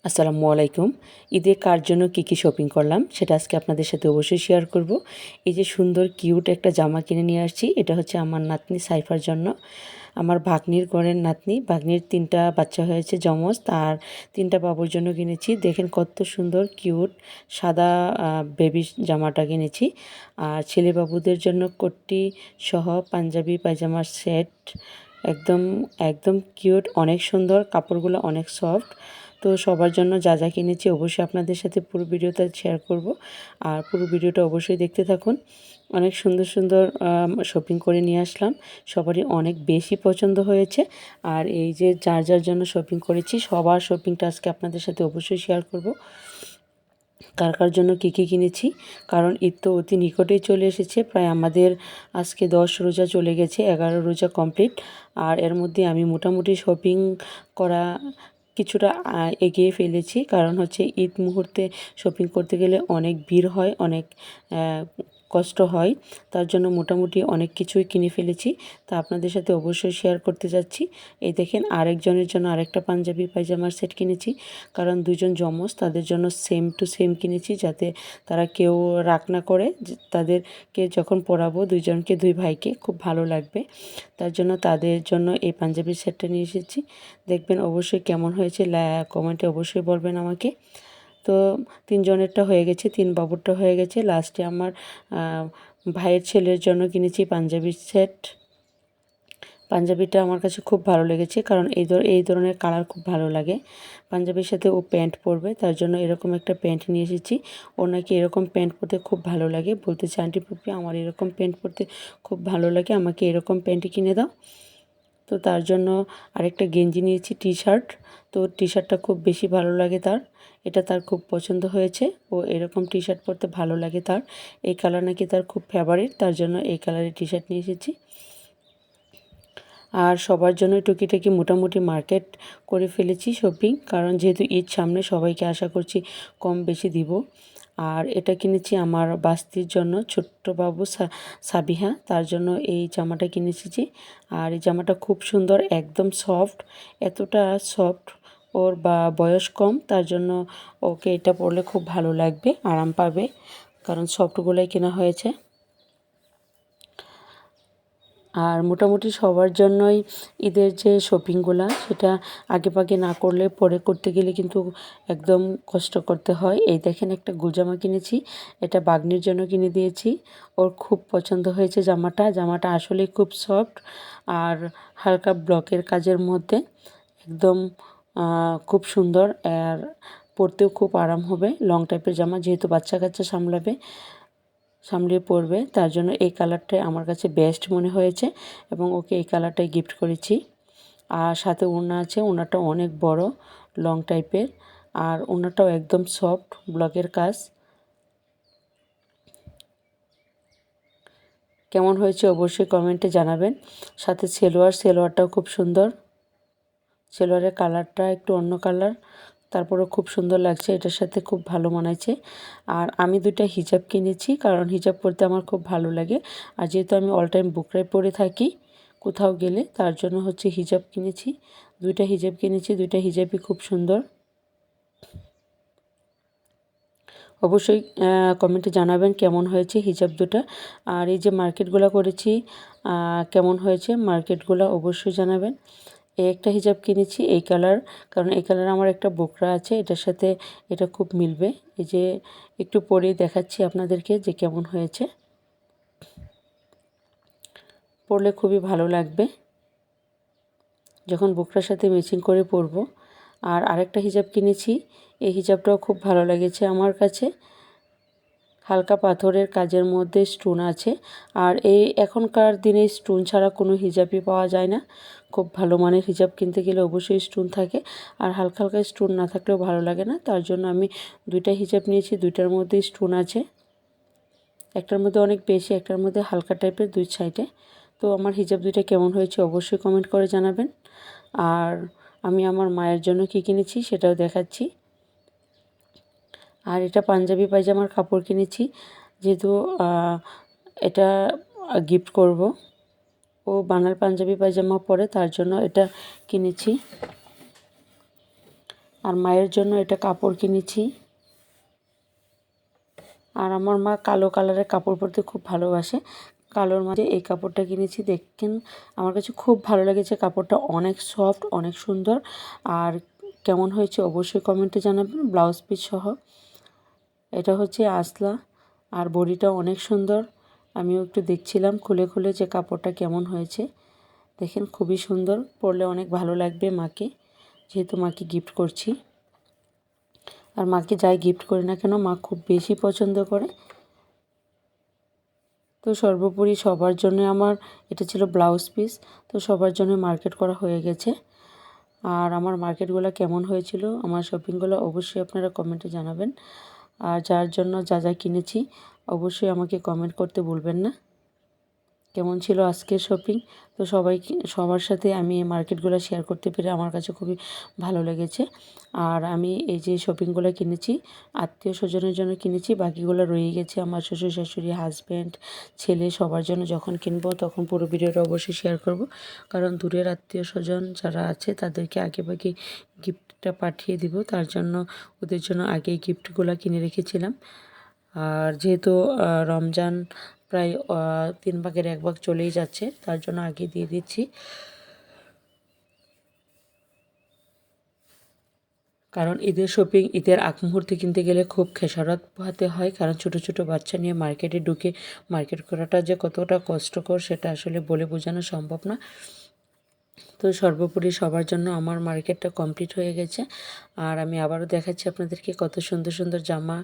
আসসালামু আলাইকুম। ঈদে কার জন্য কী শপিং করলাম সেটা আজকে আপনাদের সাথে অবশ্যই শেয়ার করব। এই যে সুন্দর কিউট একটা জামা কিনে নিয়ে আসছি, এটা হচ্ছে আমার নাতনি সাইফার জন্য। আমার ভাগ্নির ঘরের নাতনি, ভাগ্নির 3টা বাচ্চা হয়েছে জমজ, তার 3টা বাবুর জন্য কিনেছি। দেখেন কত সুন্দর কিউট সাদা বেবি জামাটা কিনেছি। আর ছেলে বাবুদের জন্য কোটি সহ পাঞ্জাবি পায়জামার সেট, একদম একদম কিউট, অনেক সুন্দর, কাপড়গুলো অনেক সফট। তো সবার জন্য যা যা কিনেছি অবশ্যই আপনাদের সাথে পুরো ভিডিওটা শেয়ার করব, আর পুরো ভিডিওটা অবশ্যই দেখতে থাকুন। অনেক সুন্দর সুন্দর শপিং করে নিয়ে আসলাম, সবারই অনেক বেশি পছন্দ হয়েছে। আর এই যে যার যার জন্য শপিং করেছি সবার শপিংটা আজকে আপনাদের সাথে অবশ্যই শেয়ার করব, কার কার জন্য কী কী কিনেছি। কারণ ঈদ তো অতি নিকটেই চলে এসেছে, প্রায় আমাদের আজকে 10 রোজা চলে গেছে, 11 রোজা কমপ্লিট। আর এর মধ্যে আমি মোটামুটি শপিং করা কিছুটা এগিয়ে ফেলেছি, কারণ হচ্ছে ঈদ মুহূর্তে শপিং করতে গেলে অনেক ভিড় হয়, অনেক কষ্ট হয়। তার জন্য মোটামুটি অনেক কিছুই কিনে ফেলেছি, তা আপনাদের সাথে অবশ্যই শেয়ার করতে যাচ্ছি। এই দেখেন আরেকজনের জন্য আরেকটা পাঞ্জাবি পায়জামার সেট কিনেছি, কারণ দুজন যমজ, তাদের জন্য সেম টু সেম কিনেছি, যাতে তারা কেউ রাগ না করে। তাদেরকে যখন পরাবো দুইজনকে, দুই ভাইকে খুব ভালো লাগবে, তার জন্য তাদের জন্য এই পাঞ্জাবির সেটটা নিয়ে এসেছি। দেখবেন অবশ্যই কেমন হয়েছে, কমেন্টে অবশ্যই বলবেন আমাকে। তো 3জনেরটা হয়ে গেছে, 3 বাবুরটা হয়ে গেছে, লাস্টে আমার ভাইয়ের ছেলের জন্য কিনেছি পাঞ্জাবির সেট। পাঞ্জাবিটা আমার কাছে খুব ভালো লেগেছে, কারণ এই ধরনের কালার খুব ভালো লাগে। পাঞ্জাবির সাথে ও প্যান্ট পরবে, তার জন্য এরকম একটা প্যান্ট নিয়ে এসেছি। ওর নাকি এরকম প্যান্ট পরতে খুব ভালো লাগে, বলতেছে আন্টি পুপি আমার এরকম প্যান্ট পরতে খুব ভালো লাগে, আমাকে এরকম প্যান্টই কিনে দাও। তো তার জন্য আরেকটা গেঞ্জি নিয়েছি, টি শার্ট। তো টি শার্টটা খুব বেশি ভালো লাগে তার, এটা তার খুব পছন্দ হয়েছে। ও এরকম টি শার্ট পরতে ভালো লাগে তার, এই কালার নাকি তার খুব ফেভারিট, তার জন্য এই কালারের টি শার্ট নিয়ে এসেছি। আর সবার জন্য টুকিটাকি মোটামুটি মার্কেট করে ফেলেছি শপিং, কারণ যেহেতু ঈদ সামনে সবাইকে আশা করছি কম বেশি দিব। আর এটা কিনেছি আমার বাস্তির জন্য, ছোট্ট বাবু সাবিহা, তার জন্য এই জামাটা কিনেছি। আর এই জামাটা খুব সুন্দর, একদম সফট, এতটা সফট, ওর বয়স কম, তার জন্য ওকে এটা পরলে খুব ভালো লাগবে, আরাম পাবে, কারণ সফটগুলোই কেনা হয়েছে। আর মোটামুটি সবার জন্যই ঈদের যে শপিংগুলো সেটা আগেভাগে না করলে পরে করতে গেলে কিন্তু একদম কষ্ট করতে হয়। এই দেখেন একটা জামা কিনেছি, এটা বাগ্নির জন্য কিনে দিয়েছি, ওর খুব পছন্দ হয়েছে জামাটা আসলে খুব সফট আর হালকা ব্লকের কাজের মধ্যে, একদম খুব সুন্দর, আর পরতেও খুব আরাম হবে। লং টাইপের জামা, যেহেতু বাচ্চা কাচ্চা সামলিয়ে পরবে, তার জন্য এই কালারটাই আমার কাছে বেস্ট মনে হয়েছে, এবং ওকে এই কালারটাই গিফট করেছি। আর সাথে ওড়না আছে, ওড়নাটা অনেক বড়, লং টাইপের, আর ওড়নাটাও একদম সফট ব্লকের কাজ। কেমন হয়েছে অবশ্যই কমেন্টে জানাবেন। সাথে সেলোয়ারটাও খুব সুন্দর, সেলোয়ারের কালারটা একটু অন্য কালার, তারপরেও খুব সুন্দর লাগছে, এটার সাথে খুব ভালো মানাইছে। আর আমি 2টা হিজাব কিনেছি, কারণ হিজাব পরতে আমার খুব ভালো লাগে, আর যেহেতু আমি অল টাইম বুকরাই পরে থাকি কোথাও গেলে, তার জন্য হচ্ছে হিজাব কিনেছি। 2টা হিজাব কিনেছি, 2টা হিজাবই খুব সুন্দর। অবশ্যই কমেন্টে জানাবেন কেমন হয়েছে হিজাব 2টা। আর এই যে মার্কেটগুলো করেছি কেমন হয়েছে মার্কেটগুলো অবশ্যই জানাবেন। এই একটা হিজাব কিনেছি এই কালার, কারণ এই কালার আমার একটা বোকরা আছে, এটার সাথে এটা খুব মিলবে। এই যে একটু পরেই দেখাচ্ছি আপনাদেরকে যে কেমন হয়েছে, পরলে খুবই ভালো লাগবে যখন বোকরার সাথে ম্যাচিং করে পরবো। আর আরেকটা হিজাব কিনেছি, এই হিজাবটাও খুব ভালো লেগেছে আমার কাছে, হালকা পাথরের কাজের মধ্যে স্টোন আছে। আর এই এখনকার দিনে স্টোন ছাড়া কোনো হিজাবই পাওয়া যায় না, খুব ভালো মানের হিজাব কিনতে গেলে অবশ্যই স্টোন থাকে, আর হালকা হালকা স্টোন না থাকলেও ভালো লাগে না। তার জন্য আমি 2টা হিজাব নিয়েছি, 2টার মধ্যে স্টোন আছে, একটার মধ্যে অনেক বেশি, একটার মধ্যে হালকা টাইপের, 2 সাইডে। তো আমার হিজাব 2টা কেমন হয়েছে অবশ্যই কমেন্ট করে জানাবেন। আর আমি আমার মায়ের জন্য কী কিনেছি সেটাও দেখাচ্ছি। আর এটা পাঞ্জাবি পায়জামার কাপড় কিনেছি, যেহেতু এটা গিফট করব, ও বানার পাঞ্জাবি পায়জামা পরে, তার জন্য এটা কিনেছি। আর মায়ের জন্য এটা কাপড় কিনেছি। আর আমার মা কালো কালারের কাপড় পরতে খুব ভালোবাসে, কালোর মাঝে এই কাপড়টা কিনেছি। দেখেন আমার কাছে খুব ভালো লেগেছে, কাপড়টা অনেক সফট, অনেক সুন্দর। আর কেমন হয়েছে অবশ্যই কমেন্টে জানাবেন। ব্লাউজ পিস সহ এটা হচ্ছে আসলা, আর বডিটা অনেক সুন্দর। আমিও একটু দেখছিলাম খুলে খুলে যে কাপড়টা কেমন হয়েছে। দেখেন খুবই সুন্দর, পরলে অনেক ভালো লাগবে মাকে, যেহেতু মাকে গিফট করছি। আর মাকে যাই গিফট করি না কেন মা খুব বেশি পছন্দ করে। তো সর্বোপরি সবার জন্য আমার এটা ছিল ব্লাউজ পিস, তো সবার জন্য মার্কেট করা হয়ে গেছে। আর আমার মার্কেটগুলো কেমন হয়েছিল, আমার শপিংগুলো অবশ্যই আপনারা কমেন্টে জানাবেন। আর যার জন্য যা যা কিনেছি অবশ্যই আমাকে কমেন্ট করতে ভুলবেন না। কেমন ছিল আজকের শপিং। তো সবার সাথে আমি এই মার্কেটগুলো শেয়ার করতে পেরে আমার কাছে খুবই ভালো লেগেছে। আর আমি এই যে শপিংগুলো কিনেছি আত্মীয় স্বজনের জন্য কিনেছি, বাকিগুলো রয়ে গেছে আমার শ্বশুর শাশুড়ি, হাজব্যান্ড, ছেলে সবার জন্য যখন কিনবো তখন পুরো ভিডিওটা অবশ্যই শেয়ার করব। কারণ দূরের আত্মীয় স্বজন যারা আছে তাদেরকে আগেভাগে গিফটটা পাঠিয়ে দিব, তার জন্য ওদের জন্য আগেই গিফটগুলো কিনে রেখেছিলাম। আর যেহেতু রমজান প্রায় 3 ভাগের 1 ভাগ চলেই যাচ্ছে, তার জন্য আগে দিয়ে দিচ্ছি। কারণ ঈদের শপিং ঈদের আগ মুহূর্তে কিনতে গেলে খুব খেসারত পোহাতে হয়, কারণ ছোট ছোট বাচ্চা নিয়ে মার্কেটে ঢুকে মার্কেট করাটা যে কতটা কষ্টকর সেটা আসলে বলে বোঝানো সম্ভব না। তো সর্বোপরি সবার জন্য আমার মার্কেটটা কমপ্লিট হয়ে গেছে। আর আমি আবারও দেখাচ্ছি আপনাদেরকে কত সুন্দর সুন্দর জামা